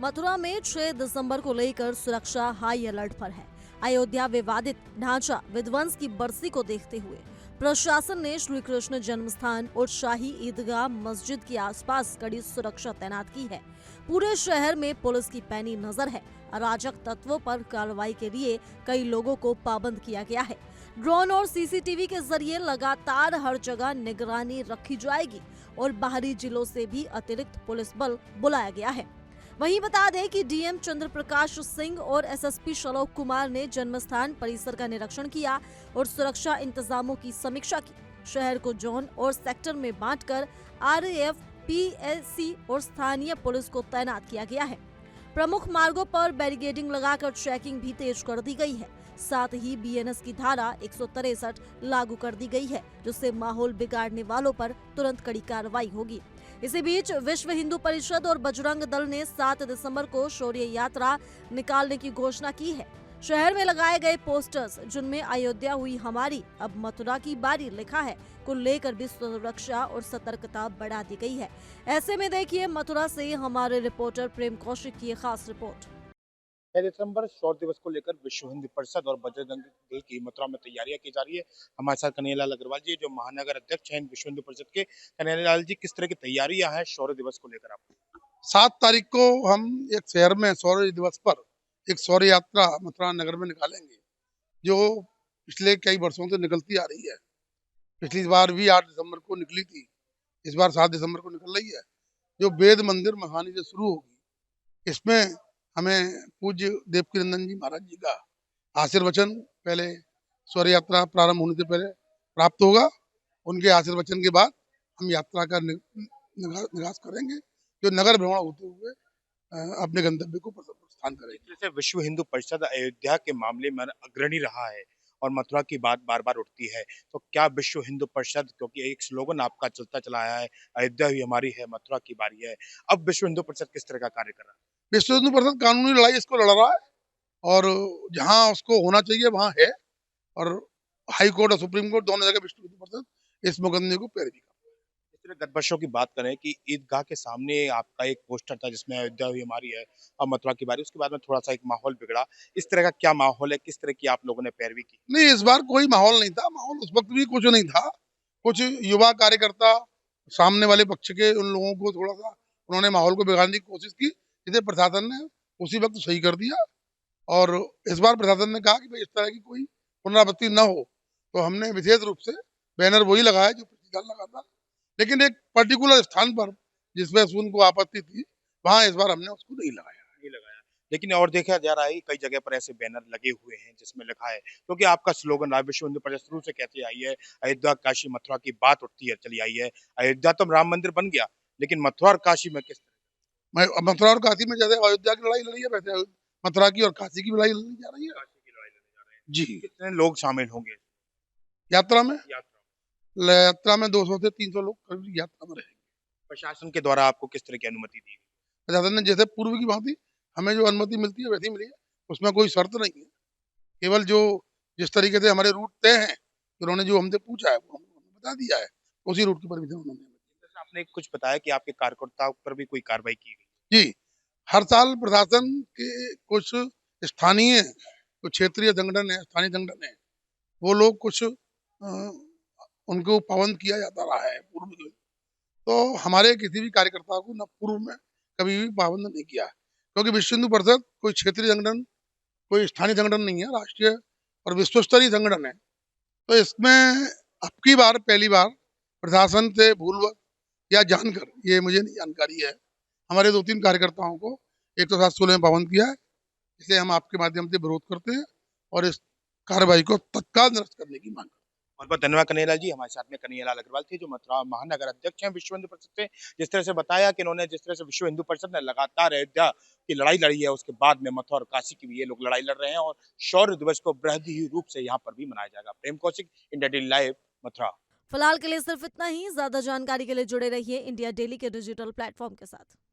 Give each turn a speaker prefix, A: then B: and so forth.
A: मथुरा में 6 दिसंबर को लेकर सुरक्षा हाई अलर्ट पर है। अयोध्या विवादित ढांचा विध्वंस की बरसी को देखते हुए प्रशासन ने श्री कृष्ण जन्मस्थान और शाही ईदगाह मस्जिद के आसपास कड़ी सुरक्षा तैनात की है। पूरे शहर में पुलिस की पैनी नजर है। अराजक तत्वों पर कार्रवाई के लिए कई लोगों को पाबंद किया गया है। ड्रोन और सीसीटीवी के जरिए लगातार हर जगह निगरानी रखी जाएगी और बाहरी जिलों से भी अतिरिक्त पुलिस बल बुलाया गया है। वहीं बता दें कि डीएम चंद्र प्रकाश सिंह और एसएसपी शलोक कुमार ने जन्मस्थान परिसर का निरीक्षण किया और सुरक्षा इंतजामों की समीक्षा की। शहर को जोन और सेक्टर में बांटकर आरएएफ, पीएसी और स्थानीय पुलिस को तैनात किया गया है। प्रमुख मार्गों पर बैरिकेडिंग लगाकर चेकिंग भी तेज कर दी गई है। साथ ही बीएनएस की धारा 163 लागू कर दी गई है, जिससे माहौल बिगाड़ने वालों पर तुरंत कड़ी कार्रवाई होगी। इसी बीच विश्व हिंदू परिषद और बजरंग दल ने 7 दिसंबर को शौर्य यात्रा निकालने की घोषणा की है। शहर में लगाए गए पोस्टर्स जिनमें अयोध्या हुई हमारी, अब मथुरा की बारी लिखा है, को लेकर भी सुरक्षा और सतर्कता बढ़ा दी गई है। ऐसे में देखिए मथुरा से हमारे रिपोर्टर प्रेम कौशिक की खास रिपोर्ट।
B: 6 दिसंबर शौर्य दिवस को लेकर विश्व हिंदू परिषद और बजरंग दल की मथुरा में तैयारियां की जा रही है। हमारे साथ कन्हैयालाल अग्रवाल जी जो महानगर अध्यक्ष हैं विश्व हिंदू परिषद के। कन्हैयालाल जी, किस तरह की तैयारियां हैं शौर्य दिवस को लेकर आपको?
C: 7 तारीख को हम एक शहर में शौर्य दिवस पर एक शौर्य यात्रा मथुरा नगर में निकालेंगे, जो पिछले कई वर्षों से निकलती आ रही है। पिछली बार भी 8 दिसंबर को निकली थी, इस बार 7 दिसंबर को निकल रही है, जो वेद मंदिर महानी से शुरू होगी। इसमें हमें पूज्य देवकीनंदन जी महाराज जी का आशीर्वचन पहले शौर्य यात्रा प्रारंभ होने से पहले प्राप्त होगा। उनके आशीर्वचन के बाद हम यात्रा का निकास करेंगे, जो नगर भ्रमण होते हुए अपने गंतव्य को प्रस्थान करेंगे।
B: जैसे विश्व हिंदू परिषद अयोध्या के मामले में अग्रणी रहा है और मथुरा की बात बार बार उठती है, तो क्या विश्व हिंदू परिषद, क्योंकि एक स्लोगन आपका चलता चला आया है, अयोध्या ही हमारी है, मथुरा की बारी है, अब विश्व हिंदू परिषद किस तरह का कार्य कर रहा है?
C: विश्व हिंदू परिषद कानूनी लड़ाई इसको लड़ रहा है और जहां उसको होना चाहिए वहां है, और हाई कोर्ट और सुप्रीम कोर्ट दोनों जगह विश्व हिंदू परिषद इस मुकदमे को पैरवी कर।
B: गत वर्षों की बात करें कि ईदगाह के सामने आपका एक पोस्टर था जिसमें अयोध्या हुई हमारी है और मथुरा की बारी, उसके बाद में थोड़ा सा एक माहौल बिगड़ा। इस तरह का क्या माहौल है, किस तरह की आप लोगों ने पैरवी की?
C: नहीं, इस बार कोई माहौल नहीं था। माहौल उस वक्त भी कुछ नहीं था। कुछ युवा कार्यकर्ता सामने वाले पक्ष के उन लोगों को थोड़ा सा उन्होंने माहौल को बिगाड़ने की कोशिश की, जिसे प्रशासन ने उसी वक्त सही कर दिया। और इस बार प्रशासन ने कहा कि भाई इस तरह की कोई पुनरावृत्ति न हो, तो हमने विशेष रूप से बैनर वही लगाया जो पिछली साल लगा था, लेकिन एक पर्टिकुलर स्थान पर जिसमें उनको आपत्ति थी, वहां इस बार हमने उसको नहीं लगाया।
B: लेकिन और देखा जा रहा है कि कई जगह पर ऐसे बैनर लगे हुए हैं जिसमें लिखा है, क्योंकि आपका स्लोगन रहा विश्व हिंदू परिषद शुरू से कहती आई है, अयोध्या काशी मथुरा की बात उठती है चली आई है। अयोध्या तो राम मंदिर बन गया, लेकिन मथुरा और काशी में किस तरह?
C: मैं मथुरा और काशी में जैसे अयोध्या की लड़ाई लड़ी है, वैसे मथुरा की और काशी की लड़ाई लड़ी जा रही है।
B: काशी की लड़ाई लड़ने जा रहे हैं
C: जी।
B: कितने लोग शामिल होंगे
C: यात्रा में?
B: यात्रा?
C: यात्रा में 200 से 300 लोग करीब यात्रा में रहेंगे।
B: प्रशासन के द्वारा आपको किस तरह की अनुमति दी गई?
C: प्रशासन ने जैसे पूर्व की भांति हमें जो अनुमति मिलती है वैसी मिली है, उसमें कोई शर्त नहीं है। केवल जो जिस तरीके से हमारे रूट तय हैं, उन्होंने जो हमसे पूछा है वो हमने बता दिया है, उसी रूट की परमिशन उन्होंने हमें दी।
B: जैसे आपने कुछ बताया कि आपके कार्यकर्ताओं पर भी कोई कार्रवाई की गई?
C: जी, हर साल प्रशासन के कुछ स्थानीय, कुछ क्षेत्रीय संगठन है, स्थानीय संगठन है, वो लोग कुछ उनको पाबंद किया जाता रहा है पूर्व में। तो हमारे किसी भी कार्यकर्ता को न पूर्व में कभी भी पाबंद नहीं किया, क्योंकि विश्व हिंदू परिषद कोई क्षेत्रीय संगठन, कोई स्थानीय संगठन नहीं है, राष्ट्रीय और विश्व स्तरीय संगठन है। तो इसमें अब की बार पहली बार प्रशासन से भूलवश या जानकर, ये मुझे नहीं जानकारी है, हमारे 2-3 कार्यकर्ताओं को 107-16 में पाबंद किया है। इसलिए हम आपके माध्यम से विरोध करते हैं और इस कार्रवाई को तत्काल निरस्त करने की मांग करते हैं।
B: बहुत बहुत धन्यवाद कन्हैयालाल जी। हमारे साथ में कन्हैयालाल अग्रवाल थे जो मथुरा महानगर अध्यक्ष हैं विश्व हिंदू परिषद से। जिस तरह से बताया कि इन्होंने, जिस तरह से विश्व हिंदू परिषद ने लगातार अयोध्या की लड़ाई लड़ी है, उसके बाद में मथुरा और काशी की भी ये लोग लड़ाई लड़ रहे हैं और शौर्य दिवस को बृहद रूप से यहाँ पर भी मनाया जाएगा। Prem Kaushik, India Daily Live, Mathura.
A: फिलहाल के लिए सिर्फ इतना ही। ज्यादा जानकारी के लिए जुड़े रहिए इंडिया डेली के डिजिटल प्लेटफॉर्म के साथ।